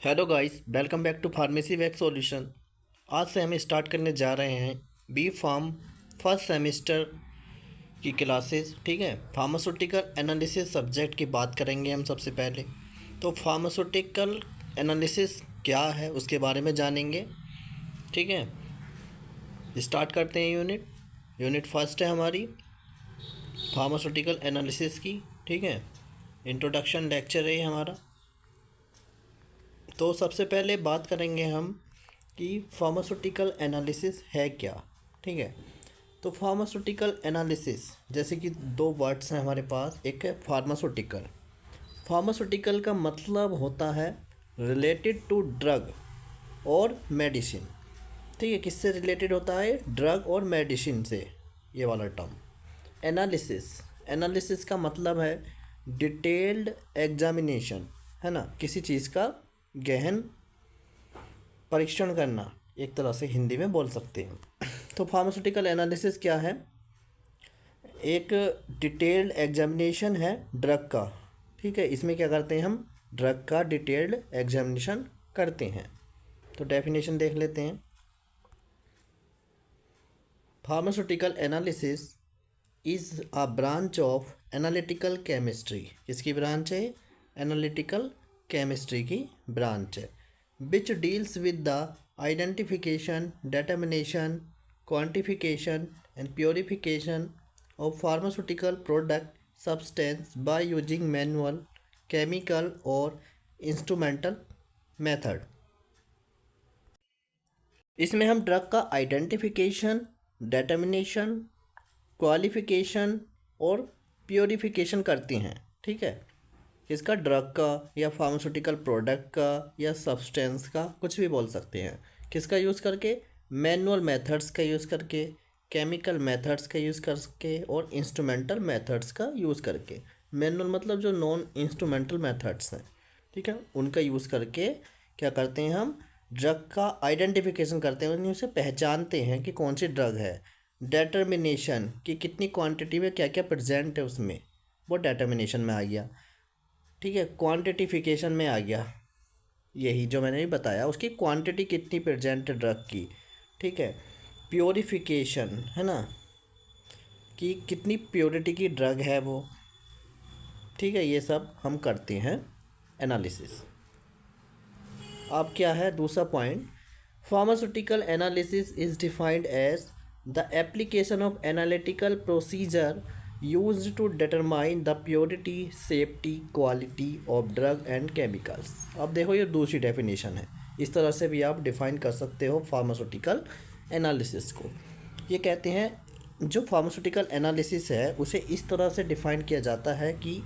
Hello guys, welcome back to pharmacy vac solution. आज से हम स्टार्ट करने जा रहे हैं बी फार्म फर्स्ट सेमेस्टर की क्लासेस। ठीक है, फार्मास्यूटिकल एनालिसिस सब्जेक्ट की बात करेंगे हम सबसे पहले। तो फार्मास्यूटिकल एनालिसिस क्या है उसके बारे में जानेंगे। ठीक है, स्टार्ट करते हैं। यूनिट फर्स्ट है हमारी फार्मास्यूटिकल एनालिसिस की। ठीक है, इंट्रोडक्शन लेक्चर है ये हमारा। तो सबसे पहले बात करेंगे हम कि फार्मास्यूटिकल एनालिसिस है क्या। ठीक है, तो फार्मास्यूटिकल एनालिसिस जैसे कि दो वर्ड्स हैं हमारे पास। एक है फार्मास्यूटिकल। फार्मास्यूटिकल का मतलब होता है रिलेटेड टू ड्रग और मेडिसिन। ठीक है, किससे रिलेटेड होता है? ड्रग और मेडिसिन से, ये वाला टर्म। एनालिसिस, एनालिसिस का मतलब है डिटेल्ड एग्जामिनेशन, है ना, किसी चीज़ का गहन परीक्षण करना, एक तरह से हिंदी में बोल सकते हैं। तो फार्मास्यूटिकल एनालिसिस क्या है? एक डिटेल्ड एग्जामिनेशन है ड्रग का। ठीक है, इसमें क्या करते हैं हम? ड्रग का डिटेल्ड एग्जामिनेशन करते हैं। तो डेफिनेशन देख लेते हैं। Pharmaceutical analysis is a branch of analytical chemistry. किसकी ब्रांच है? एनालिटिकल केमिस्ट्री की ब्रांच है। Which deals with the identification, determination, quantification and purification of pharmaceutical product substance by using manual, chemical or instrumental method। इसमें हम drug का identification, determination, qualification और purification करते हैं। ठीक है, किसका? ड्रग का या फार्मास्यूटिकल प्रोडक्ट का या सब्सटेंस का, कुछ भी बोल सकते हैं। किसका यूज़ करके? मैनुअल मेथड्स का यूज़ करके, केमिकल मेथड्स का यूज़ करके और इंस्ट्रूमेंटल मेथड्स का यूज़ करके। मैनुअल मतलब जो नॉन इंस्ट्रूमेंटल मेथड्स हैं, ठीक है, उनका यूज़ करके क्या करते हैं हम? ड्रग का आइडेंटिफिकेशन करते हैं, उन्हें उसे पहचानते हैं कि कौन सी ड्रग है। डेटर्मिनेशन कि कितनी क्वांटिटी में क्या क्या प्रेजेंट है उसमें, वो डेटर्मिनेशन में आ गया। ठीक है, क्वांटिटिफिकेशन में आ गया, यही जो मैंने भी बताया, उसकी क्वांटिटी कितनी प्रेजेंट है ड्रग की। ठीक है, प्योरीफिकेशन है ना, कि कितनी प्योरिटी की ड्रग है वो। ठीक है, ये सब हम करते हैं एनालिसिस। अब क्या है दूसरा point? Pharmaceutical analysis is defined as the application of analytical procedure used to determine the purity, safety, quality of drug and chemicals। अब देखो, ये दूसरी डेफिनेशन है। इस तरह से भी आप डिफाइन कर सकते हो फार्मास्यूटिकल एनालिसिस को। ये कहते हैं जो फार्मास्यूटिकल एनालिसिस है उसे इस तरह से डिफाइन किया जाता है कि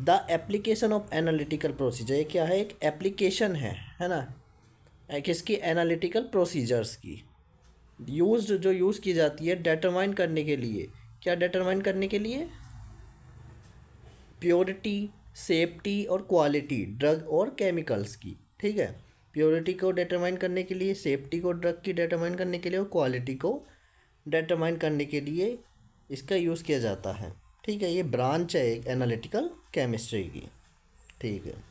the application of analytical procedure. ये क्या है? एक एप्लीकेशन है ना, किसकी? एनालिटिकल प्रोसीजर्स की। जो यूज़ की जाती है डिटरमाइन करने के लिए। क्या डिटरमाइन करने के लिए? प्योरिटी, सेफ्टी और क्वालिटी ड्रग और केमिकल्स की। ठीक है, प्योरिटी को डिटरमाइन करने के लिए, सेफ्टी को ड्रग की डिटरमाइन करने के लिए और क्वालिटी को डिटरमाइन करने के लिए इसका यूज़ किया जाता है। ठीक है, ये ब्रांच है एक एनालिटिकल केमिस्ट्री की। ठीक है,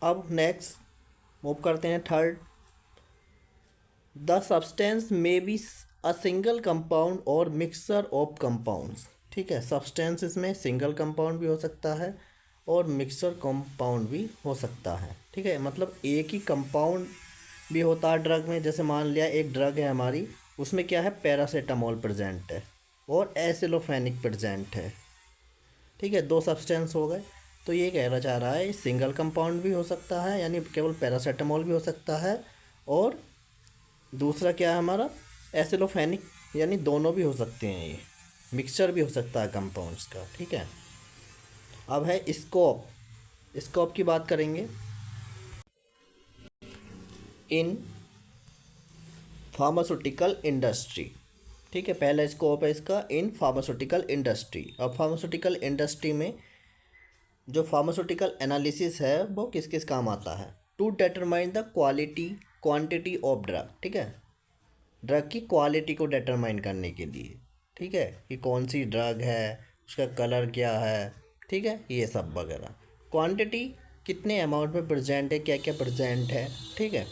अब नेक्स्ट मूव करते हैं third. The substance may be a single compound और मिक्सचर ऑफ कंपाउंड्स। ठीक है, सब्सटेंस इसमें सिंगल कंपाउंड भी हो सकता है और मिक्सचर कंपाउंड भी हो सकता है। ठीक है, मतलब एक ही कंपाउंड भी होता है ड्रग में। जैसे मान लिया एक ड्रग है हमारी, उसमें क्या है? पैरासीटामोल प्रेजेंट है और एसिलोफेनिक प्रेजेंट है। ठीक है, दो सब्सटेंस हो गए। तो ये कहना चाह रहा है सिंगल कंपाउंड भी हो सकता है, यानी केवल पैरासीटामोल भी हो सकता है, और दूसरा क्या है हमारा? एसिलोफेनिक, यानी दोनों भी हो सकते हैं। ये मिक्सचर भी हो सकता है कंपाउंड्स का। ठीक है, अब है स्कोप। स्कोप की बात करेंगे। In pharmaceutical industry. ठीक है, पहला स्कोप है इसका इन फार्मास्यूटिकल इंडस्ट्री। अब फार्मास्यूटिकल इंडस्ट्री में जो फार्मास्यूटिकल एनालिसिस है वो किस किस काम आता है? To determine the quality, quantity of drug. ठीक है, ड्रग की क्वालिटी को डिटरमाइन करने के लिए। ठीक है, कि कौन सी ड्रग है, उसका कलर क्या है, ठीक है, ये सब वगैरह। क्वांटिटी कितने अमाउंट में प्रेजेंट है, क्या क्या प्रेजेंट है, ठीक है।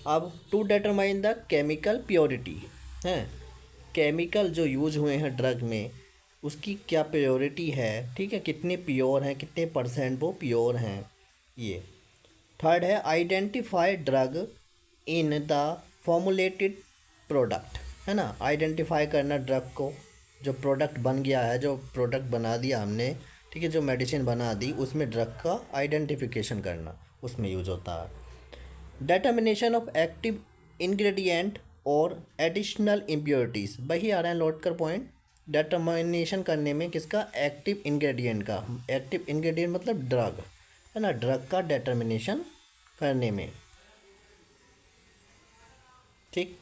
अब to determine the chemical purity है, केमिकल जो यूज हुए हैं ड्रग में उसकी क्या प्योरिटी है, ठीक है, कितने प्योर हैं, कितने परसेंट वो प्योर हैं ये। थर्ड है identify drug in the formulated product, है ना, आइडेंटिफाई करना ड्रग को, जो प्रोडक्ट बन गया है, जो प्रोडक्ट बना दिया हमने, ठीक है, जो मेडिसिन बना दी उसमें ड्रग का आइडेंटिफिकेशन करना उसमें यूज होता है। डिटर्मिनेशन ऑफ एक्टिव इंग्रेडिएंट और एडिशनल इम्प्योरिटीज़, वही आ रहे हैं लौट कर पॉइंट। डिटर्मिनेशन करने में किसका, एक्टिव इंग्रेडिएंट का, एक्टिव इंग्रेडिएंट मतलब ड्रग, है ना, ड्रग का डिटर्मिनेशन करने में, ठीक,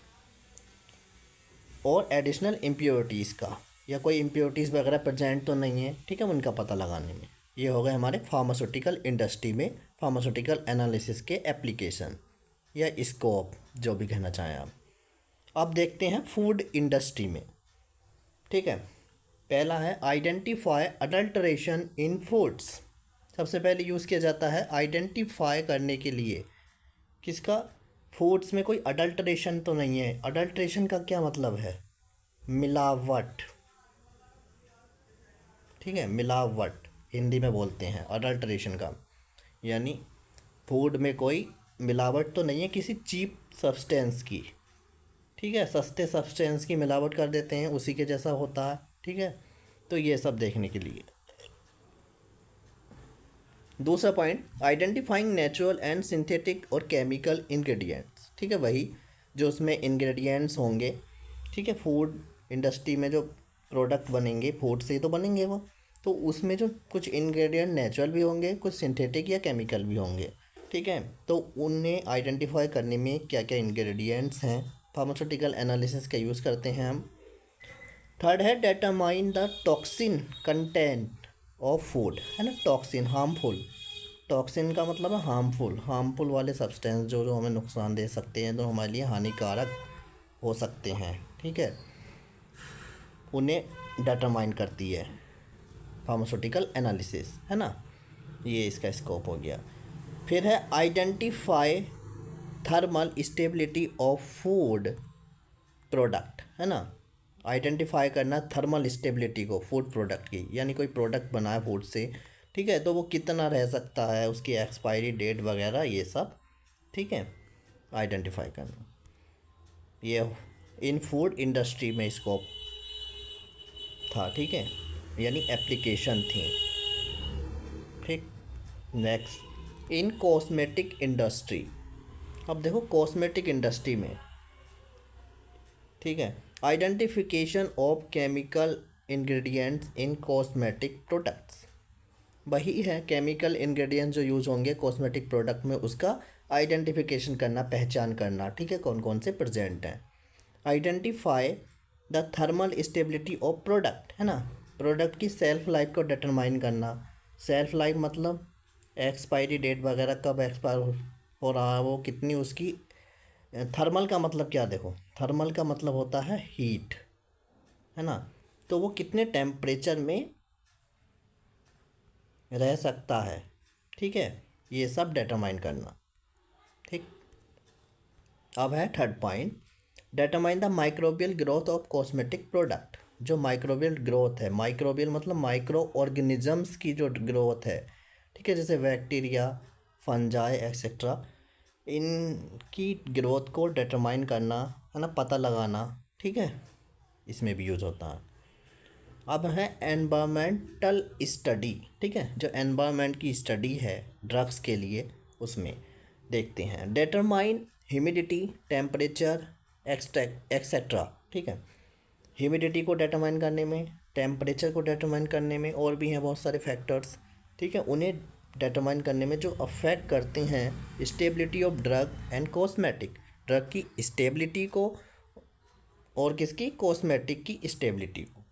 और एडिशनल इम्प्योरिटीज़ का, या कोई इम्प्योरिटीज़ वगैरह प्रेजेंट तो नहीं है, ठीक है, उनका पता लगाने में। ये हो गए हमारे फार्मास्यूटिकल इंडस्ट्री में फार्मास्यूटिकल एनालिसिस के एप्लीकेशन या स्कोप, जो भी कहना चाहें आप। अब देखते हैं फूड इंडस्ट्री में, ठीक है। पहला है आइडेंटिफाई अडल्ट्रेशन इन फूड्स। सबसे पहले यूज़ किया जाता है आइडेंटिफाई करने के लिए किसका, फूड्स में कोई अडल्ट्रेशन तो नहीं है। अडल्ट्रेशन का क्या मतलब है, मिलावट, ठीक है, मिलावट हिंदी में बोलते हैं अडल्ट्रेशन का, यानी फूड में कोई मिलावट तो नहीं है किसी चीप सब्सटेंस की, ठीक है, सस्ते सब्सटेंस की मिलावट कर देते हैं, उसी के जैसा होता है, ठीक है। तो ये सब देखने के लिए। दूसरा point identifying natural and synthetic और केमिकल इंग्रेडिएंट्स, ठीक है, वही जो उसमें इंग्रेडिएंट्स होंगे, ठीक है, फूड इंडस्ट्री में जो प्रोडक्ट बनेंगे फूड से ही तो बनेंगे वो, तो उसमें जो कुछ इंग्रेडिएंट नेचुरल भी होंगे, कुछ सिंथेटिक या केमिकल भी होंगे, ठीक है। तो उन्हें आइडेंटिफाई करने में क्या क्या इंग्रेडिएंट्स हैं, फार्मास्यूटिकल एनालिसिस का यूज़ करते हैं हम। थर्ड है determine the toxin content of food, है ना, टॉक्सिन हार्मफुल, टॉक्सिन का मतलब है हार्मफुल, हार्मफुल वाले सब्सटेंस जो जो हमें नुकसान दे सकते हैं, जो हमारे लिए हानिकारक हो सकते हैं, ठीक है, उन्हें डिटरमाइन करती है फार्मास्यूटिकल एनालिसिस, है ना, ये इसका स्कोप हो गया। फिर है identify thermal stability of food product, है ना, आइडेंटिफाई करना थर्मल स्टेबिलिटी को फूड प्रोडक्ट की, यानी कोई प्रोडक्ट बना है फूड से, ठीक है, तो वो कितना रह सकता है, उसकी एक्सपायरी डेट वगैरह ये सब, ठीक है, आइडेंटिफाई करना, ये इन फूड इंडस्ट्री में स्कोप था, ठीक है, यानी एप्लीकेशन थी, ठीक। नेक्स्ट इन कॉस्मेटिक इंडस्ट्री, अब देखो कॉस्मेटिक इंडस्ट्री में, ठीक है, identification of chemical ingredients in cosmetic products, वही है केमिकल इंग्रेडिएंट्स जो यूज़ होंगे कॉस्मेटिक प्रोडक्ट में, उसका आइडेंटिफिकेशन करना, पहचान करना, ठीक है, कौन कौन से प्रेजेंट हैं। Identify the thermal stability of product, है ना, प्रोडक्ट की सेल्फ लाइफ को डिटरमाइन करना, सेल्फ लाइफ मतलब एक्सपायरी डेट वगैरह कब एक्सपायर हो रहा है वो, कितनी उसकी। थर्मल का मतलब क्या, देखो थर्मल का मतलब होता है हीट, है ना, तो वो कितने टेम्परेचर में रह सकता है, ठीक है, ये सब डिटरमाइन करना, ठीक। अब है third point determine the microbial growth of cosmetic product, जो माइक्रोबियल ग्रोथ है, माइक्रोबियल मतलब माइक्रो ऑर्गेनिजम्स की जो ग्रोथ है, ठीक है, जैसे बैक्टीरिया, फंजाई एक्सेट्रा, इनकी ग्रोथ को डिटरमाइन करना, है ना, पता लगाना, ठीक है, इसमें भी यूज़ होता है। अब है एनवायरमेंटल स्टडी, ठीक है, जो एनवायरमेंट की स्टडी है ड्रग्स के लिए, उसमें देखते हैं डिटरमाइन ह्यूमिडिटी, टेम्परेचर एक्सेट्रा, ठीक है, ह्यूमिडिटी को डिटरमाइन करने में, टेम्परेचर को डिटरमाइन करने में, और भी हैं बहुत सारे फैक्टर्स, ठीक है, उन्हें डिटरमाइन करने में जो अफेक्ट करते हैं stability of drug and cosmetic, drug की स्टेबिलिटी को और किसकी, कॉस्मेटिक की स्टेबिलिटी को,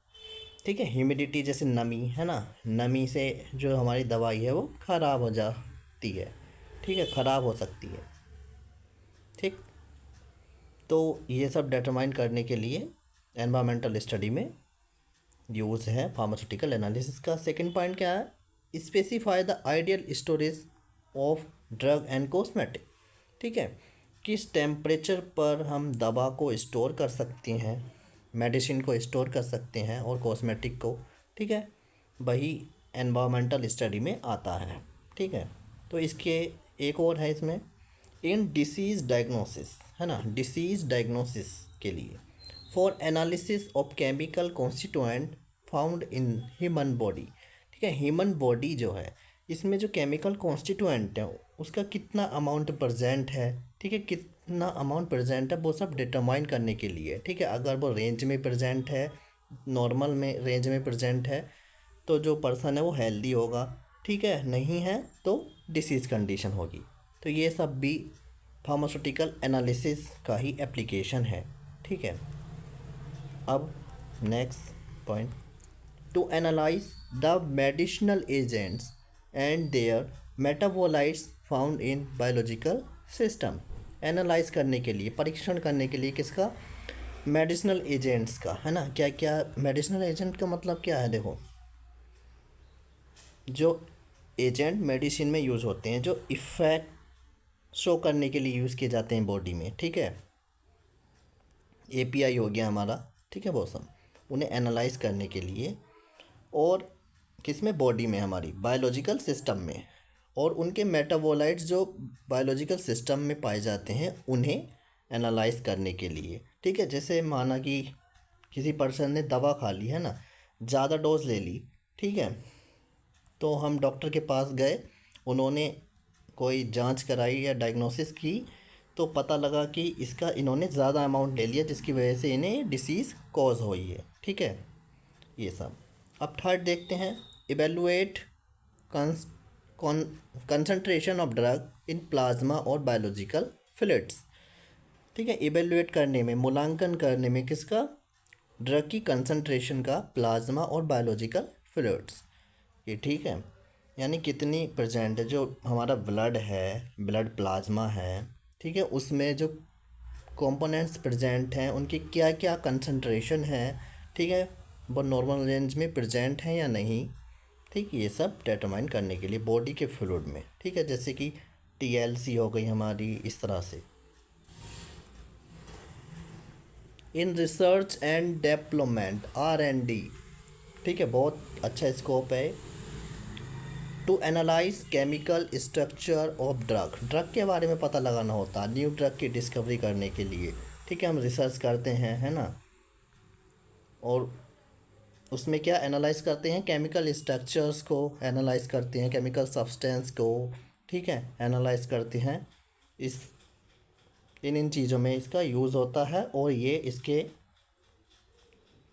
ठीक है। ह्यूमिडिटी जैसे नमी, है ना, नमी से जो हमारी दवाई है वो ख़राब हो जाती है, ठीक है, ख़राब हो सकती है, ठीक। तो ये सब डिटरमाइन करने के लिए एनवायरमेंटल स्टडी में यूज़ है फार्मास्यूटिकल एनालिसिस का। सेकंड पॉइंट क्या है, specify the ideal storage of drug and cosmetic. ठीक है, किस टेम्परेचर पर हम दवा को स्टोर कर सकते हैं, मेडिसिन को स्टोर कर सकते हैं और कॉस्मेटिक को। ठीक है, वही एनवायरमेंटल स्टडी में आता है। ठीक है, तो इसके एक और है इसमें, इन डिसीज़ डायग्नोसिस, है ना, डिसीज़ डायग्नोसिस के लिए for analysis of chemical constituent found in human body. ठीक है, ह्यूमन बॉडी जो है इसमें जो केमिकल कॉन्स्टिट्यूएंट है उसका कितना अमाउंट प्रेजेंट है, ठीक है, कितना अमाउंट प्रेजेंट है वो सब डिटरमाइन करने के लिए। ठीक है, अगर वो रेंज में प्रेजेंट है, नॉर्मल में रेंज में प्रेजेंट है, तो जो पर्सन है वो हेल्दी होगा। ठीक है, नहीं है तो डिसीज़ कंडीशन होगी। तो ये सब भी फार्मास्यूटिकल एनालिसिस का ही एप्लीकेशन है। ठीक है, अब next point, to analyze the medicinal agents and their metabolites found in biological system. Analyze करने के लिए, परीक्षण करने के लिए किसका, मेडिसिनल एजेंट्स का, है ना। क्या क्या मेडिसिनल एजेंट का मतलब क्या है, देखो, जो एजेंट मेडिसिन में यूज़ होते हैं, जो इफ़ेक्ट शो करने के लिए यूज़ किए जाते हैं बॉडी में। ठीक है, एपीआई हो गया हमारा। ठीक है, वो सब उन्हें एनालाइज करने के लिए, और किस में, बॉडी में, हमारी बायोलॉजिकल सिस्टम में, और उनके मेटाबोलाइट्स जो बायोलॉजिकल सिस्टम में पाए जाते हैं उन्हें एनालाइज करने के लिए। ठीक है, जैसे माना कि किसी पर्सन ने दवा खा ली, है ना, ज़्यादा डोज ले ली। ठीक है, तो हम डॉक्टर के पास गए, उन्होंने कोई जांच कराई या डायग्नोसिस की, तो पता लगा कि इसका इन्होंने ज़्यादा अमाउंट ले लिया जिसकी वजह से इन्हें डिसीज़ कॉज हुई है। ठीक है, ये सब। अब थर्ड देखते हैं, evaluate concentration of drug in plasma और बायोलॉजिकल फ्लूइड्स। ठीक है, इवेलुएट करने में, मूल्यांकन करने में किसका, ड्रग की कंसंट्रेशन का प्लाज्मा और बायोलॉजिकल फ्लूइड्स। ये ठीक है, यानी कितनी प्रेजेंट है, जो हमारा ब्लड है, ब्लड प्लाज्मा है, ठीक है, उसमें जो कंपोनेंट्स प्रेजेंट हैं उनकी क्या क्या कंसंट्रेशन है। ठीक है, वो नॉर्मल रेंज में प्रेजेंट हैं या नहीं। ठीक, ये सब डिटरमाइन करने के लिए बॉडी के फ्लूइड में। ठीक है, जैसे कि टीएलसी हो गई हमारी, इस तरह से। In research and development, R&D। ठीक है, बहुत अच्छा स्कोप है। To analyze chemical structure of drug, drug के बारे में पता लगाना होता है, न्यू ड्रग की डिस्कवरी करने के लिए। ठीक है, हम रिसर्च करते हैं, है ना, और उसमें क्या एनालाइज करते हैं, केमिकल स्ट्रक्चर्स को एनालाइज करते हैं, केमिकल सब्सटेंस को। ठीक है, एनालाइज करते हैं। इस इन चीज़ों में इसका यूज़ होता है, और ये इसके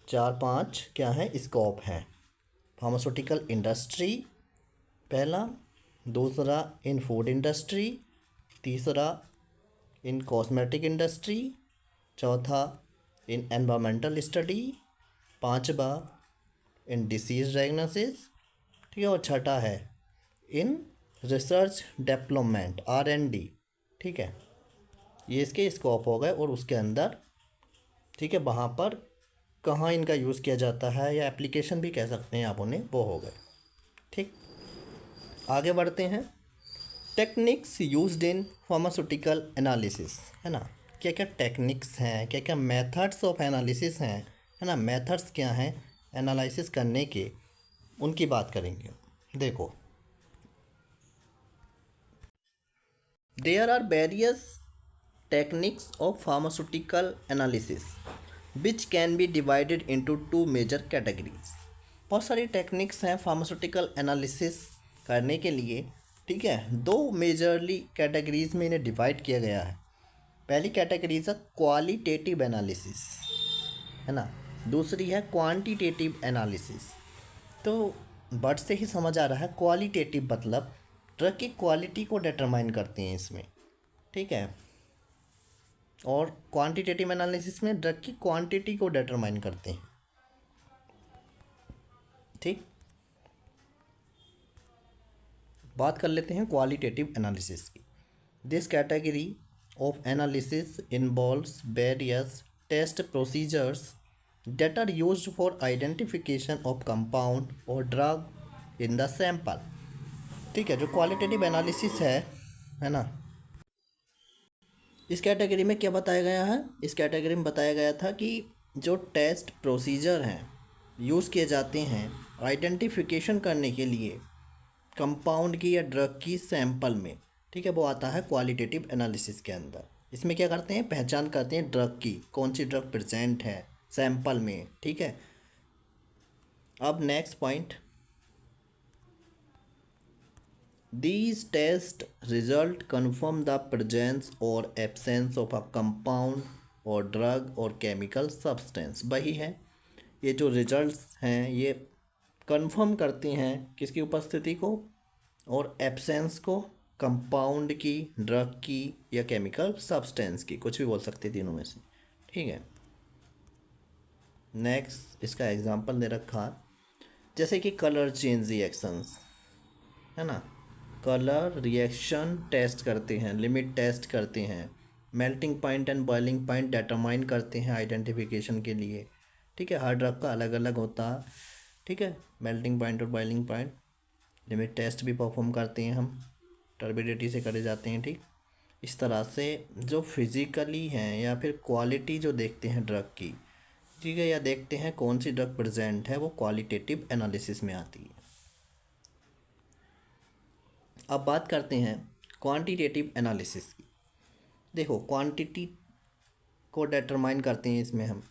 4-5 क्या हैं, स्कोप हैं। फार्मास्यूटिकल इंडस्ट्री पहला, दूसरा इन फूड इंडस्ट्री, तीसरा इन कॉस्मेटिक इंडस्ट्री, चौथा इन एनवायरमेंटल स्टडी, पांचवा इन डिसीज़ डायग्नोसिस। ठीक है, और छठा है इन रिसर्च डेवलपमेंट, R&D। ठीक है, ये इसके स्कोप हो गए, और उसके अंदर, ठीक है, वहाँ पर कहाँ इनका यूज़ किया जाता है, या एप्लीकेशन भी कह सकते हैं आप उन्हें, वो हो गए। ठीक, आगे बढ़ते हैं। Techniques used in pharmaceutical analysis, है ना, क्या क्या टेक्निक्स हैं, क्या क्या मेथड्स ऑफ एनालिसिस हैं, है ना, मेथड्स क्या हैं एनालिसिस करने के, उनकी बात करेंगे। देखो, there are various techniques of pharmaceutical analysis which can be divided into 2 major categories. बहुत सारी टेक्निक्स हैं फार्मास्यूटिकल एनालिसिस करने के लिए। ठीक है, 2 मेजरली कैटेगरीज में इन्हें डिवाइड किया गया है। पहली कैटेगरीज है क्वालिटेटिव एनालिसिस, है ना, दूसरी है क्वांटिटेटिव एनालिसिस। तो वर्ड से ही समझ आ रहा है, क्वालिटेटिव मतलब ड्रग की क्वालिटी को डिटरमाइन करते हैं इसमें। ठीक है, और क्वांटिटेटिव एनालिसिस में ड्रग की क्वांटिटी को डिटरमाइन करते हैं। ठीक, बात कर लेते हैं क्वालिटेटिव एनालिसिस की। This category of analysis involves various test procedures that are used for identification of compound or drug in the sample. ठीक है, जो क्वालिटेटिव एनालिसिस है ना, इस कैटेगरी में क्या बताया गया है? इस कैटेगरी में बताया गया था कि जो टेस्ट प्रोसीजर हैं यूज़ किए जाते हैं आइडेंटिफिकेशन करने के लिए कंपाउंड की या ड्रग की सैंपल में, ठीक है, वो आता है क्वालिटेटिव एनालिसिस के अंदर। इसमें क्या करते हैं? पहचान करते हैं ड्रग की, कौन सी ड्रग प्रेजेंट है सैंपल में। ठीक है, अब next point, these test result confirm the presence or absence of a compound or drug or chemical substance। वही है, ये जो रिजल्ट्स हैं ये कंफर्म करते हैं किसकी उपस्थिति को और एब्सेंस को, कंपाउंड की, ड्रग की या केमिकल सब्सटेंस की, कुछ भी बोल सकते तीनों में से। ठीक है, नेक्स्ट इसका एग्जांपल दे रखा है, जैसे कि कलर चेंज रिएक्शंस है ना, कलर रिएक्शन टेस्ट करते हैं, लिमिट टेस्ट करते हैं, melting point and boiling point determine करते हैं आइडेंटिफिकेशन के लिए। ठीक है, हर ड्रग का अलग अलग होता है। ठीक है, मेल्टिंग पॉइंट और बॉइलिंग पॉइंट, लिमिट टेस्ट भी परफॉर्म करते हैं हम, टर्बिडिटी से करे जाते हैं। ठीक, इस तरह से जो फिज़िकली हैं या फिर क्वालिटी जो देखते हैं ड्रग की, ठीक है, या देखते हैं कौन सी ड्रग प्रेजेंट है, वो क्वालिटेटिव एनालिसिस में आती है। अब बात करते हैं क्वांटिटेटिव एनालिसिस की। देखो, क्वांटिटी को डिटरमाइन करते हैं इसमें हम।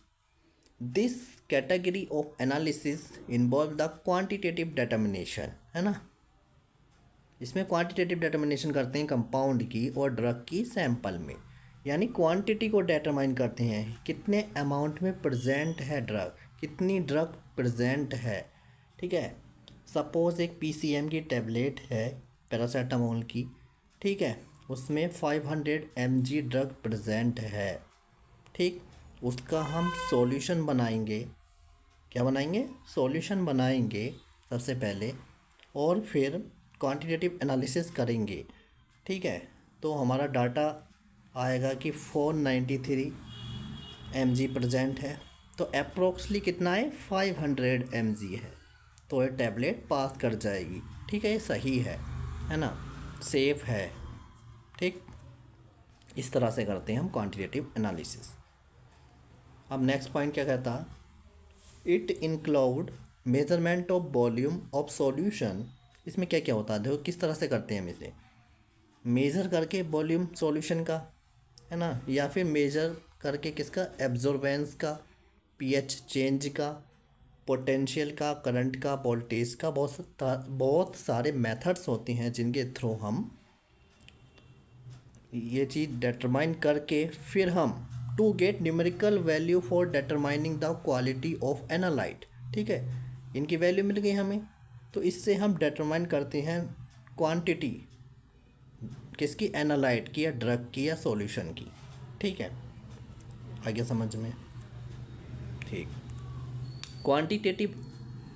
This category of analysis involve the quantitative determination, है ना, इसमें क्वांटिटेटिव डिटर्मिनेशन करते हैं कंपाउंड की और ड्रग की सैंपल में, यानी क्वांटिटी को डिटरमाइन करते हैं कितने अमाउंट में प्रेजेंट है ड्रग, कितनी ड्रग प्रेजेंट है। ठीक है, सपोज़ एक पीसीएम की टेबलेट है पैरासीटामोल की, ठीक है, उसमें 500 mg ड्रग प्रेजेंट है। ठीक, उसका हम सॉल्यूशन बनाएंगे, क्या बनाएंगे? सॉल्यूशन बनाएंगे सबसे पहले, और फिर क्वांटिटेटिव एनालिसिस करेंगे। ठीक है, तो हमारा डाटा आएगा कि 493 mg प्रेजेंट है, तो अप्रोक्सली कितना है? 500 mg है, तो ये टैबलेट पास कर जाएगी। ठीक है, ये सही है ना, सेफ है। ठीक, इस तरह से करते हैं हम क्वांटिटेटिव एनालिसिस। अब नेक्स्ट पॉइंट क्या कहता है? It include measurement of volume of solution. इसमें क्या क्या होता है, देखो किस तरह से करते हैं हम इसे, मेज़र करके वॉल्यूम सॉल्यूशन का, है ना, या फिर मेज़र करके किसका? एब्जॉर्बेंस का, पीएच चेंज का, पोटेंशियल का, करंट का, वोल्टेज का, बहुत सारे मेथड्स होते हैं जिनके थ्रू हम ये चीज़ डिटरमाइन करके फिर हम to get numerical value for determining the quality of analyte. ठीक है, इनकी वैल्यू मिल गई हमें, तो इससे हम डिटरमाइन करते हैं क्वांटिटी किसकी? एनालाइट की या ड्रग की या सॉल्यूशन की। ठीक है, आगे समझ में? ठीक, quantitative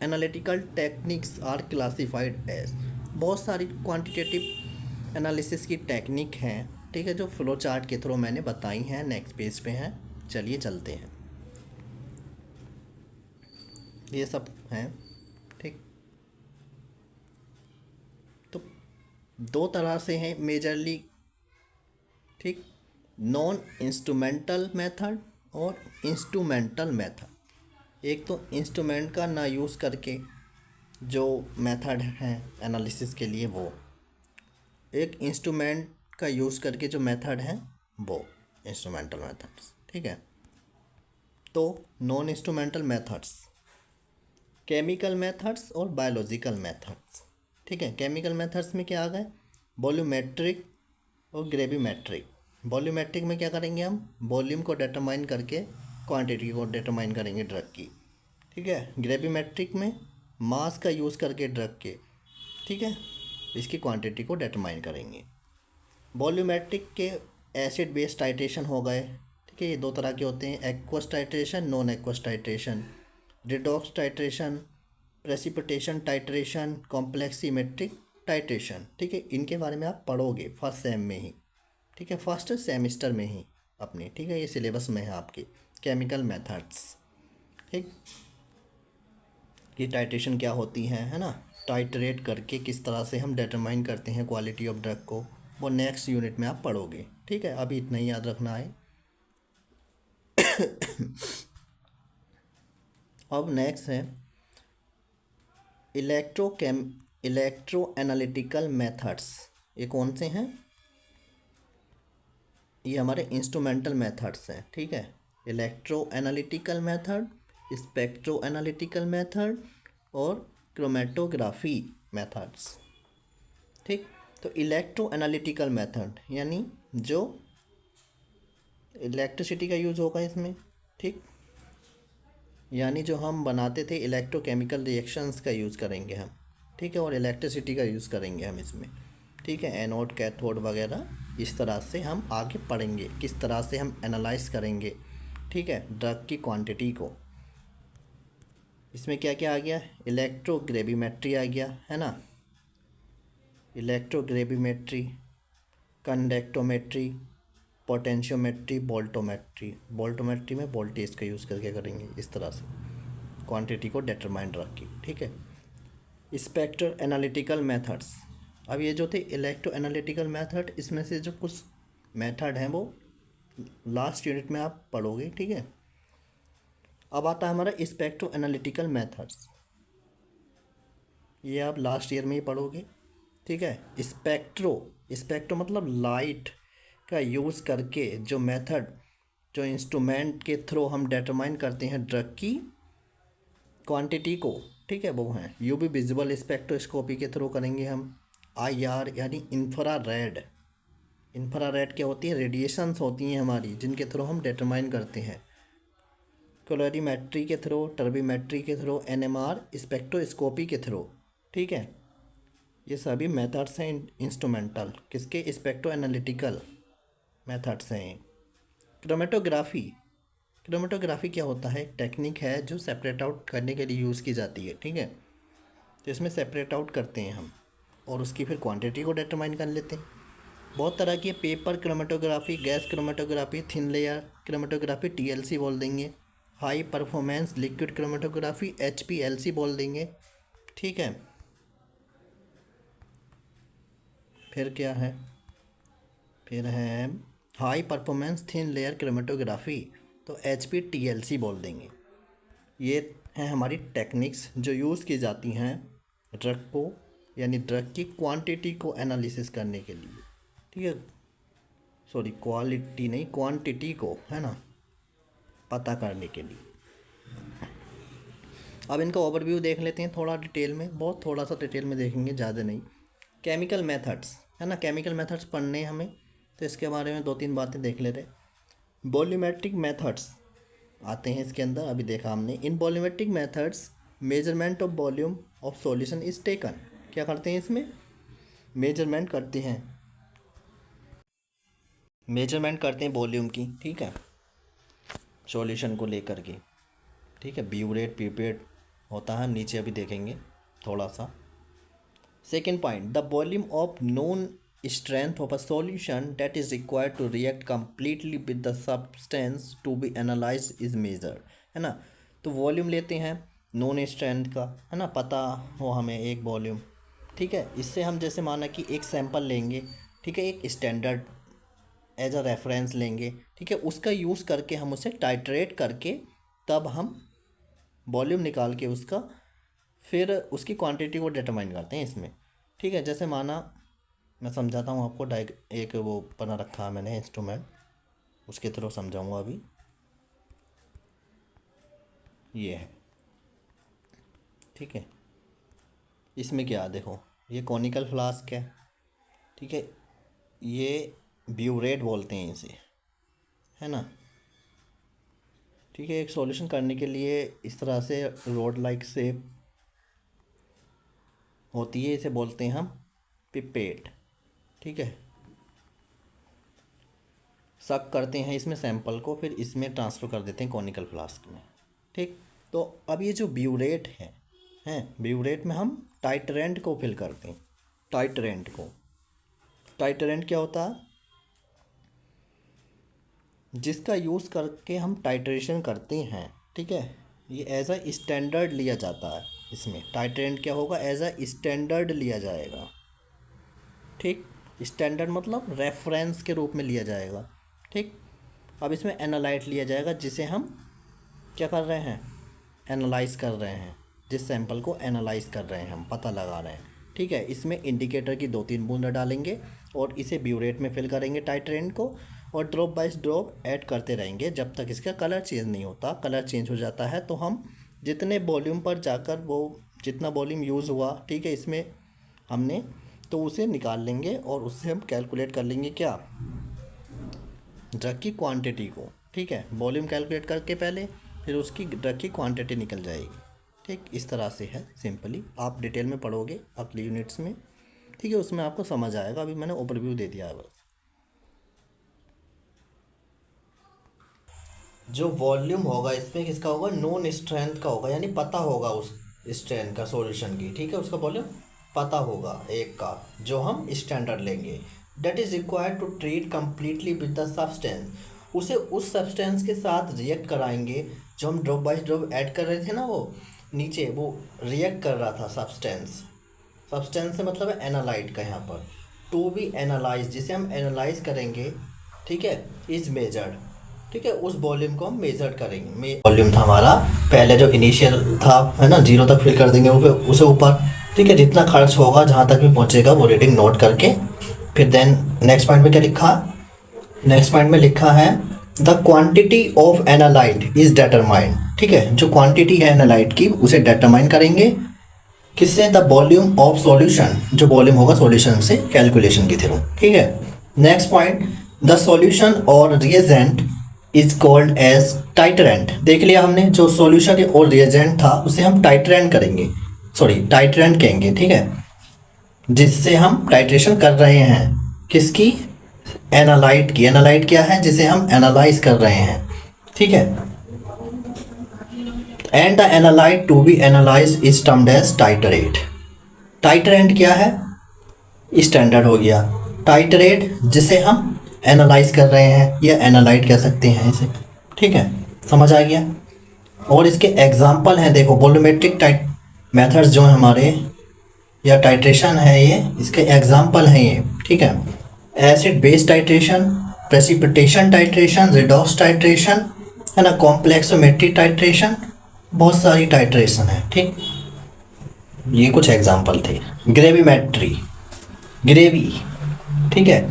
analytical techniques are classified as, बहुत सारी क्वांटिटेटिव एनालिसिस की टेक्निक हैं, ठीक है, जो फ्लो चार्ट के थ्रू मैंने बताई हैं, नेक्स्ट पेज पे हैं। चलिए चलते हैं, ये सब हैं। ठीक, तो दो तरह से हैं मेजरली। ठीक, नॉन इंस्ट्रूमेंटल मेथड और इंस्ट्रूमेंटल मेथड। एक तो इंस्ट्रूमेंट का ना यूज़ करके जो मेथड है एनालिसिस के लिए, वो एक इंस्ट्रूमेंट का यूज़ करके जो मेथड है वो इंस्ट्रूमेंटल मेथड्स। ठीक है, तो non instrumental methods, chemical methods और बायोलॉजिकल मेथड्स। ठीक है, केमिकल मेथड्स में क्या आ गए? वॉल्यूमेट्रिक और ग्रेविमेट्रिक। वॉल्यूमेट्रिक में क्या करेंगे हम? वॉल्यूम को डिटरमाइन करके क्वांटिटी को डिटरमाइन करेंगे ड्रग की। ठीक है, ग्रेविमेट्रिक में मास का यूज़ करके ड्रग के, ठीक है, इसकी क्वांटिटी को डिटरमाइन करेंगे। वॉल्यूमेट्रिक के एसिड बेस टाइट्रेशन हो गए। ठीक है, ये दो तरह के होते हैं, aqueous titration, non aqueous titration, redox titration, precipitation titration, complexometric titration. ठीक है, इनके बारे में आप पढ़ोगे फर्स्ट सेम में ही। ठीक है, फर्स्ट सेमिस्टर में ही अपने। ठीक है, ये सिलेबस में है आपके केमिकल मेथड्स। ठीक, ये टाइट्रेशन क्या होती है ना, टाइटरेट करके किस तरह से हम डिटरमाइन करते हैं क्वालिटी ऑफ ड्रग को, वो नेक्स्ट यूनिट में आप पढ़ोगे। ठीक है, अभी इतना ही याद रखना है। अब नेक्स्ट है इलेक्ट्रो एनालिटिकल मेथड्स। ये कौन से हैं? ये हमारे इंस्ट्रूमेंटल मेथड्स हैं। ठीक है, electro analytical method, spectro analytical method और क्रोमेटोग्राफी मेथड्स। ठीक, तो इलेक्ट्रो एनालिटिकल मेथड यानी जो इलेक्ट्रिसिटी का यूज़ होगा इसमें। ठीक, यानी जो हम बनाते थे इलेक्ट्रोकेमिकल रिएक्शंस का यूज़ करेंगे हम। ठीक है, और इलेक्ट्रिसिटी का यूज़ करेंगे हम इसमें। ठीक है, एनोड कैथोड वगैरह इस तरह से हम आगे पढ़ेंगे, किस तरह से हम एनालाइज करेंगे। ठीक है, ड्रग की क्वांटिटी को। इसमें क्या क्या आ गया? इलेक्ट्रोग्रेविमेट्री आ गया, है ना, इलेक्ट्रोग्रेविमेट्री, कंडक्टोमेट्री, पोटेंशियोमेट्री, वोल्टोमेट्री। वोल्टोमेट्री में वोल्टेज का यूज़ करके करेंगे इस तरह से क्वांटिटी को डिटरमाइन रख के। ठीक है, स्पेक्ट्रल एनालिटिकल मेथड्स। अब ये जो थे इलेक्ट्रो एनालिटिकल मेथड, इसमें से जो कुछ मेथड हैं वो लास्ट यूनिट में आप पढ़ोगे। ठीक है, अब आता है हमारा स्पेक्ट्रो एनालिटिकल मेथड्स। ये आप लास्ट ईयर में ही पढ़ोगे। ठीक है, स्पेक्ट्रो मतलब लाइट का यूज़ करके जो मेथड, जो इंस्ट्रूमेंट के थ्रू हम डिटरमाइन करते हैं ड्रग की क्वांटिटी को। ठीक है, वो हैं यूवी विजिबल स्पेक्ट्रोस्कोपी के थ्रू करेंगे हम। IR यानी इंफ्रारेड। इंफ्रारेड क्या होती है? रेडिएशंस होती हैं हमारी, जिनके थ्रू हम डिटरमाइन करते हैं। कैलोरीमेट्री के थ्रू, टर्बीमेट्री के थ्रू, NMR स्पेक्ट्रोस्कोपी के थ्रू। ठीक है, ये सभी मेथड्स हैं इंस्ट्रूमेंटल, किसके? स्पेक्ट्रो एनालिटिकल मेथड्स हैं। क्रोमेटोग्राफी। क्रोमेटोग्राफी क्या होता है? टेक्निक है जो सेपरेट आउट करने के लिए यूज़ की जाती है। ठीक है, तो इसमें सेपरेट आउट करते हैं हम और उसकी फिर क्वांटिटी को डिटरमाइन कर लेते हैं। बहुत तरह की paper chromatography, gas chromatography, thin layer chromatography, TLC बोल देंगे। High performance liquid chromatography, HPLC बोल देंगे। ठीक है, फिर क्या है? फिर है high performance thin layer chromatography, तो HPTLC बोल देंगे। ये हैं हमारी टेक्निक्स जो यूज़ की जाती हैं ड्रग को, यानी ड्रग की क्वांटिटी को एनालिसिस करने के लिए। ठीक है, सॉरी क्वालिटी नहीं, क्वांटिटी को, है ना, पता करने के लिए। अब इनका ओवरव्यू देख लेते हैं थोड़ा डिटेल में, बहुत थोड़ा सा डिटेल में देखेंगे, ज़्यादा नहीं। केमिकल मेथड्स, है ना, केमिकल मेथड्स पढ़ने हमें, तो इसके बारे में 2-3 बातें देख लेते हैं। वॉल्यूमेट्रिक मेथड्स आते हैं इसके अंदर, अभी देखा हमने। In volumetric methods measurement of volume of solution is taken. क्या करते हैं इसमें? मेजरमेंट करते हैं, मेजरमेंट करते हैं वॉल्यूम की। ठीक है, सॉल्यूशन को लेकर के। ठीक है, ब्यूरेट पिपेट होता है नीचे, अभी देखेंगे थोड़ा सा। Second point, the volume of known strength of a solution that is required to react completely with the substance to be analyzed is measured। है ना, तो वॉल्यूम लेते हैं नोन स्ट्रेंथ का, है ना, पता हो हमें एक वॉल्यूम। ठीक है, इससे हम जैसे माना कि एक सैंपल लेंगे। ठीक है, एक स्टैंडर्ड एज अ रेफरेंस लेंगे। ठीक है, उसका यूज़ करके हम उसे टाइट्रेट करके तब हम वॉल्यूम निकाल के उसका फिर उसकी क्वांटिटी को डिटरमाइन करते हैं इसमें। ठीक है, जैसे माना मैं समझाता हूँ आपको, एक वो बना रखा है मैंने इंस्ट्रूमेंट, उसके थ्रू समझाऊँगा अभी। ये है, ठीक है, इसमें क्या देखो, ये कॉनिकल फ्लास्क है। ठीक है, ये ब्यूरेट बोलते हैं इसे, है ना। ठीक है, एक सॉल्यूशन करने के लिए इस तरह से रोड लाइक शेप होती है, इसे बोलते हैं हम पिपेट। ठीक है, सक करते हैं इसमें सैंपल को, फिर इसमें ट्रांसफ़र कर देते हैं कॉनिकल फ्लास्क में। ठीक, तो अब ये जो ब्यूरेट है ब्यूरेट में हम टाइटरेंट को फिल करते हैं। टाइटरेंट क्या होता है? जिसका यूज़ करके हम टाइट्रेशन करते हैं। ठीक है, ये एज अ स्टैंडर्ड लिया जाता है। इसमें टाइट्रेंट क्या होगा, एज अ स्टैंडर्ड लिया जाएगा। ठीक, स्टैंडर्ड मतलब रेफरेंस के रूप में लिया जाएगा। ठीक, अब इसमें एनालाइट लिया जाएगा, जिसे हम क्या कर रहे हैं, एनालाइज कर रहे हैं, जिस सैंपल को एनालाइज कर रहे हैं हम, पता लगा रहे हैं। ठीक है, इसमें इंडिकेटर की 2-3 बूंद डालेंगे और इसे ब्यूरेट में फिल करेंगे टाइट्रेंट को, और ड्रॉप बाय ड्रॉप ऐड करते रहेंगे जब तक इसका कलर चेंज नहीं होता। कलर चेंज हो जाता है तो हम जितने वॉल्यूम पर जाकर वो जितना वॉल्यूम यूज़ हुआ, ठीक है, इसमें हमने, तो उसे निकाल लेंगे और उससे हम कैलकुलेट कर लेंगे क्या, ड्रग की क्वांटिटी को। ठीक है, वॉल्यूम कैलकुलेट करके पहले, फिर उसकी ड्रग की क्वांटिटी निकल जाएगी। ठीक, इस तरह से है सिंपली। आप डिटेल में पढ़ोगे अगली यूनिट्स में, ठीक है, उसमें आपको समझ आएगा। अभी मैंने ओवरव्यू दे दिया है बस। जो वॉल्यूम होगा इसमें किसका होगा, नोन स्ट्रेंथ का होगा, यानी पता होगा उस स्ट्रेंथ का सॉल्यूशन की। ठीक है, उसका वॉल्यूम पता होगा एक का, जो हम स्टैंडर्ड लेंगे। That is required to treat completely with the substance, उसे उस सब्सटेंस के साथ रिएक्ट कराएंगे जो हम ड्रॉप बाय ड्रॉप ऐड कर रहे थे ना, वो नीचे वो रिएक्ट कर रहा था सब्सटेंस। सब्सटेंस से मतलब है एनालाइट का यहाँ पर। टू बी एनालाइज, जिसे हम एनालाइज करेंगे, ठीक है, इज मेजर्ड। ठीक है, उस वॉल्यूम को हम मेजर करेंगे। वॉल्यूम था हमारा पहले जो इनिशियल था, है ना, 0 तक फिल कर देंगे उसे ऊपर। ठीक है, जितना खर्च होगा जहाँ तक भी पहुँचेगा वो रीडिंग नोट करके, फिर देन नेक्स्ट पॉइंट में क्या लिखा, नेक्स्ट पॉइंट में लिखा है the quantity of analyte is determined. ठीक है, जो क्वांटिटी है एनालाइट की उसे डिटरमाइन करेंगे किससे, द वॉल्यूम ऑफ सॉल्यूशन, जो वॉल्यूम होगा सॉल्यूशन से कैलकुलेशन के थ्रू। ठीक है, नेक्स्ट पॉइंट, द सॉल्यूशन और reagent is called as titrant. देख लिया हमने, जो सॉल्यूशन और रिएजेंट था उसे हम टाइट्रेंट करेंगे, सॉरी टाइट्रेंट कहेंगे। ठीक है, जिससे हम टाइट्रेशन कर रहे हैं, किसकी, एनालाइट की। एनालाइट क्या है, जिसे हम एनालाइज कर रहे हैं। ठीक है, and the analyte to be analyze is termed as titrate. Titrant क्या है, स्टैंडर्ड हो गया। टाइट्रेट जिसे हम एनालाइज कर रहे हैं, या एनालाइट कह सकते हैं इसे। ठीक है, समझ आ गया। और इसके एग्जाम्पल हैं, देखो वॉल्यूमेट्रिक टाइट मेथड्स जो हैं हमारे, या टाइट्रेशन है ये, इसके एग्जाम्पल हैं ये। ठीक है, acid base titration, precipitation titration, redox titration, है ना, कॉम्प्लेक्सोमेट्री टाइट्रेशन, बहुत सारी टाइट्रेशन है। ठीक, ये कुछ एग्जाम्पल थे। ग्रेविमेट्री, ग्रेवी, ठीक है,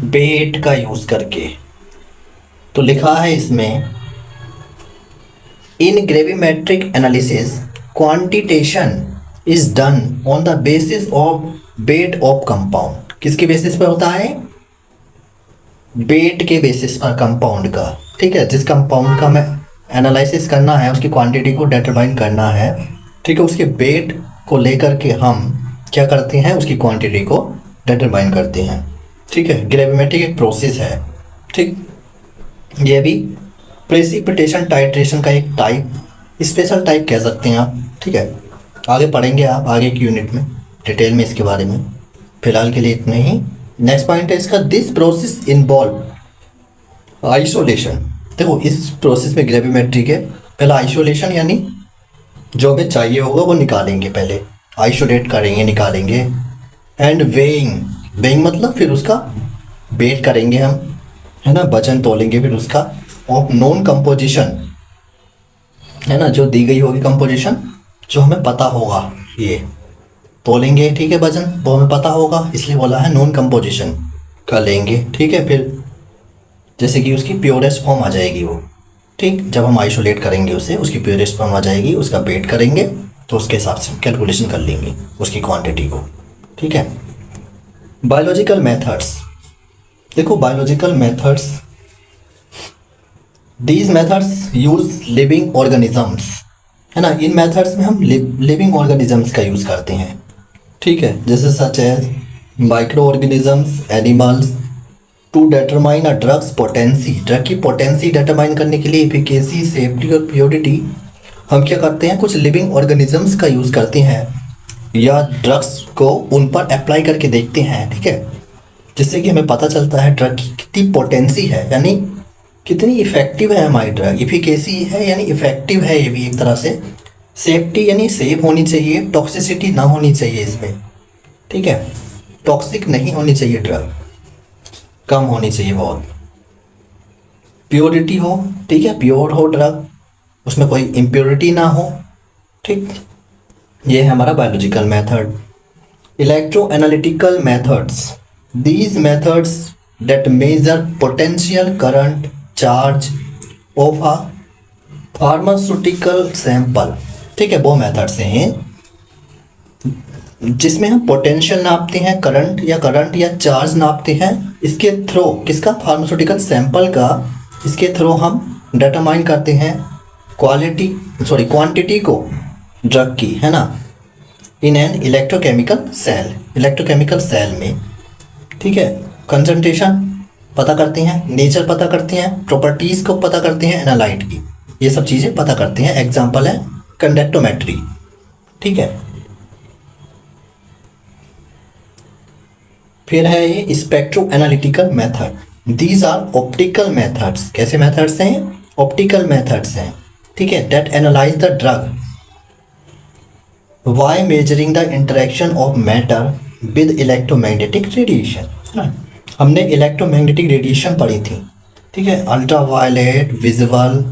बेट का यूज़ करके, तो लिखा है इसमें, in gravimetric analysis quantitation is done on the basis of weight of compound. किसके बेसिस पर होता है, वेट के बेसिस पर कंपाउंड का। ठीक है, जिस कंपाउंड का हमें एनालिसिस करना है, उसकी क्वांटिटी को डिटरमाइन करना है, ठीक है, उसके वेट को लेकर के हम क्या करते हैं, उसकी क्वांटिटी को डिटरमाइन करते हैं। ठीक है, ग्रेविमेट्रिक एक प्रोसेस है। ठीक, ये भी प्रेसिपिटेशन टाइट्रेशन का एक टाइप, स्पेशल टाइप कह सकते हैं आप। ठीक है, आगे पढ़ेंगे आप आगे की यूनिट में डिटेल में इसके बारे में। फिलहाल के लिए इतना ही। नेक्स्ट पॉइंट है इसका, दिस प्रोसेस इन्वॉल्व आइसोलेशन। देखो इस प्रोसेस में ग्रेविमेट्री के पहला आइसोलेशन, यानी जो हमें चाहिए होगा वो निकालेंगे, पहले आइसोलेट करेंगे, निकालेंगे। एंड वेइंग, वेइंग मतलब फिर उसका वेट करेंगे हम, है ना, वजन तोलेंगे फिर उसका। ऑफ नोन कंपोजिशन, है ना, जो दी गई होगी कंपोजिशन, जो हमें पता होगा, ये तोलेंगे। ठीक है, वजन वो हमें पता होगा, इसलिए बोला है नोन कंपोजिशन का लेंगे। ठीक है, फिर जैसे कि उसकी प्योरेस्ट फॉर्म आ जाएगी वो। ठीक, जब हम आइसोलेट करेंगे उसे, उसकी प्योरेस्ट फॉर्म आ जाएगी, उसका वेट करेंगे, तो उसके हिसाब से कैलकुलेशन कर लेंगे उसकी क्वांटिटी को। ठीक है, बायोलॉजिकल मेथड्स, देखो biological methods, these methods use living organisms, है ना, इन मेथड्स में हम लिविंग ऑर्गेनिजम्स का यूज़ करते हैं। ठीक है, जैसे such as microorganisms, animals, to determine a drug's potency. Drug की पोटेंसी डिटरमाइन करने के लिए, एफिकेसी, सेफ्टी और प्योरिटी, हम क्या करते हैं, कुछ लिविंग ऑर्गेनिजम्स का यूज़ करते हैं, या ड्रग्स को उन पर अप्लाई करके देखते हैं। ठीक है, जिससे कि हमें पता चलता है ड्रग की कितनी पोटेंसी है, यानी कितनी इफेक्टिव है हमारी ड्रग। इफिकेसी है यानी इफेक्टिव है, ये भी एक तरह से सेफ्टी यानी सेफ होनी चाहिए, टॉक्सिसिटी ना होनी चाहिए इसमें, ठीक है, टॉक्सिक नहीं होनी चाहिए ड्रग, कम होनी चाहिए बहुत, प्योरिटी हो, ठीक है, प्योर हो ड्रग, उसमें कोई इम्प्योरिटी ना हो, ठीक। ये है हमारा biological method. Electro analytical methods, these methods that measure potential current charge of a pharmaceutical sample, ठीक है, वो मेथड्स हैं जिसमें हम पोटेंशियल नापते हैं, करंट या चार्ज नापते हैं, इसके थ्रू किसका, फार्मास्यूटिकल सैंपल का, इसके थ्रू हम डिटरमाइन करते हैं क्वांटिटी को ड्रग की, है ना, इन एन इलेक्ट्रोकेमिकल सेल में, ठीक है। कंसंट्रेशन पता करते हैं, नेचर पता करते हैं, प्रॉपर्टीज़ को पता करते हैं एनालाइट की, ये सब चीज़ें पता करते हैं। एग्जांपल है कंडक्टोमेट्री, ठीक है। फिर है ये spectroanalytical method, these are optical methods, कैसे मेथड्स हैं, ऑप्टिकल मेथड्स हैं, ठीक है, that analyze the drug by measuring the interaction of matter with electromagnetic radiation. हमने इलेक्ट्रोमैग्नेटिक रेडिएशन पढ़ी थी, ठीक है, ultraviolet, visual,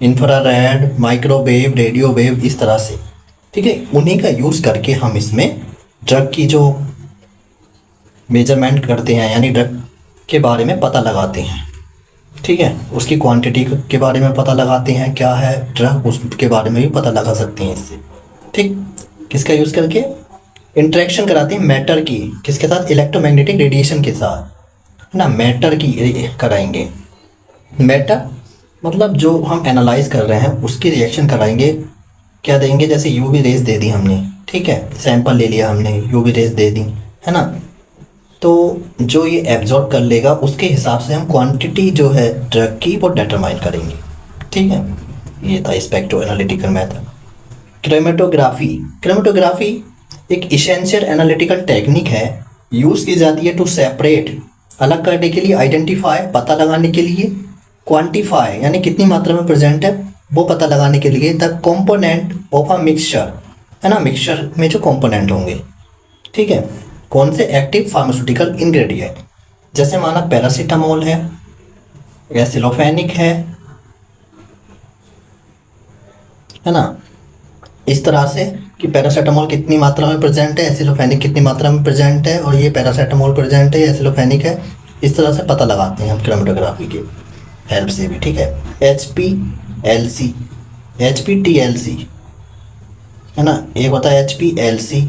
infrared, microwave, radio wave, इस तरह से, ठीक है, उन्हीं का यूज़ करके हम इसमें ड्रग की जो मेजरमेंट करते हैं, यानी ड्रग के बारे में पता लगाते हैं, ठीक है, उसकी क्वांटिटी के बारे में पता लगाते हैं, क्या है ड्रग उसके बारे में भी पता लगा सकते हैं इससे, ठीक। किसका यूज़ करके, इंटरेक्शन कराते हैं मैटर की, किसके साथ, इलेक्ट्रोमैग्नेटिक रेडिएशन के साथ, है ना, मैटर की कराएंगे। मैटर मतलब जो हम एनालाइज कर रहे हैं उसकी रिएक्शन कराएंगे, क्या देंगे, जैसे यूवी रेज दे दी हमने, ठीक है, सैंपल ले लिया हमने, यूवी रेज दे दी, है ना, तो जो ये एब्जॉर्ब कर लेगा उसके हिसाब से हम क्वांटिटी जो है ड्रग की वो डिटरमाइन करेंगे, ठीक है। ये था स्पेक्ट्रो एनालिटिकल मेथड। क्रोमेटोग्राफी एक इसेंशियल एनालिटिकल टेक्निक है, यूज़ की जाती है टू सेपरेट, अलग करने के लिए, आइडेंटिफाई, पता लगाने के लिए, क्वांटिफाई यानी कितनी मात्रा में प्रेजेंट है वो पता लगाने के लिए, the component of a mixture, है ना, मिक्सचर में जो कंपोनेंट होंगे, ठीक है, कौन से एक्टिव फार्मास्यूटिकल इंग्रेडिएंट, जैसे माना पैरासीटामोल है, एसिलोफेनिक है ना, इस तरह से कि पैरासीटामोल कितनी मात्रा में प्रेजेंट है, एसिलोफेनिक कितनी मात्रा में प्रेजेंट है, और ये पैरासीटामोल प्रेजेंट है, एसिलोफेनिक है, इस तरह से पता लगाते हैं हम क्रोमेटोग्राफी की हेल्प से भी, ठीक है। HPLC है ना, एक होता है HPLC,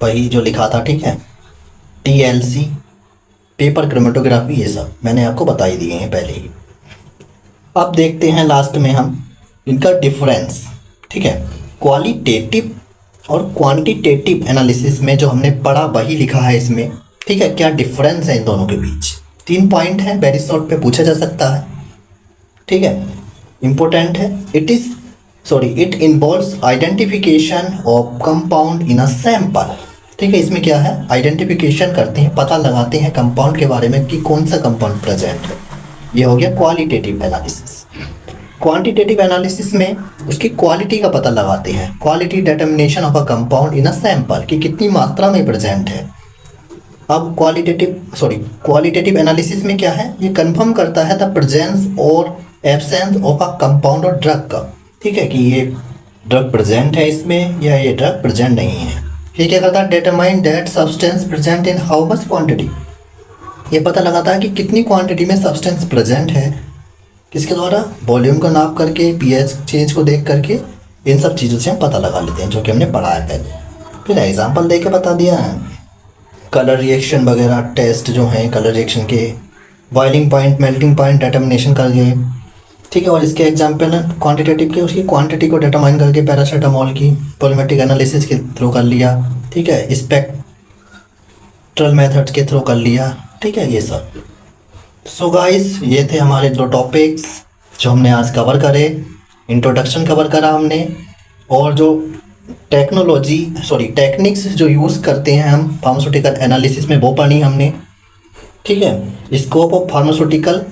वही जो लिखा था, ठीक है, TLC, पेपर क्रोमेटोग्राफी, ये सब मैंने आपको बता ही दिए हैं पहले ही। अब देखते हैं लास्ट में हम इनका डिफरेंस, ठीक है, क्वालिटेटिव और क्वांटिटेटिव एनालिसिस में जो हमने पढ़ा वही लिखा है इसमें, ठीक है, क्या डिफरेंस है इन दोनों के बीच। 3 पॉइंट है, वेरी शॉर्ट पे पूछा जा सकता है, ठीक है, इम्पोर्टेंट है। It involves identification of compound in a sample, ठीक है, इसमें क्या है, आइडेंटिफिकेशन करते हैं, पता लगाते हैं कंपाउंड के बारे में कि कौन सा कंपाउंड प्रेजेंट है, ये हो गया क्वालिटेटिव एनालिसिस। क्वांटिटेटिव एनालिसिस में उसकी क्वालिटी का पता लगाते हैं, quality determination of a compound in a sample, कि कितनी मात्रा में प्रेजेंट है। अब क्वालिटेटिव एनालिसिस में क्या है, ये कंफर्म करता है द प्रेजेंस और एब्सेंस ऑफ अ कंपाउंड और ड्रग का, ठीक है, कि ये ड्रग प्रेजेंट है इसमें या ये ड्रग प्रेजेंट नहीं है। ये क्या करता है, determine that substance present in how much quantity, ये पता लगाता है कि कितनी क्वांटिटी में सब्सटेंस प्रेजेंट है, किसके द्वारा, वॉल्यूम को नाप करके, पीएच चेंज को देख करके, इन सब चीज़ों से हम पता लगा लेते हैं, जो कि हमने पढ़ा है पहले। फिर एग्जांपल दे के बता दिया है, कलर रिएक्शन वगैरह टेस्ट जो हैं कलर रिएक्शन के, boiling point, melting point determination कर दिए, ठीक है, और इसके एग्जाम्पल हैं क्वांटिटेटिव के, उसकी क्वांटिटी को डिटरमाइन करके पैरासीटामोल की वॉल्यूमेट्रिक एनालिसिस के थ्रू कर लिया, ठीक है, स्पेक्ट्रल मेथड के थ्रू कर लिया, ठीक है, ये सब। सो गाइस, ये थे हमारे 2 टॉपिक्स जो हमने आज कवर करे। इंट्रोडक्शन कवर करा हमने, और जो टेक्निक्स जो यूज़ करते हैं हम फार्मास्यूटिकल एनालिसिस में वो पढ़ी हमने, ठीक है, स्कोप ऑफ फार्मास्यूटिकल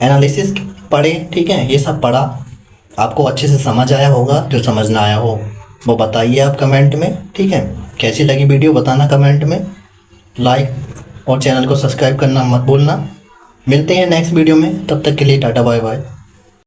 एनालिसिस पढ़े, ठीक है, ये सब पढ़ा। आपको अच्छे से समझ आया होगा। जो समझ ना आया हो वो बताइए आप कमेंट में, ठीक है। कैसी लगी वीडियो बताना कमेंट में। लाइक और चैनल को सब्सक्राइब करना मत भूलना। मिलते हैं नेक्स्ट वीडियो में, तब तक के लिए टाटा बाय बाय।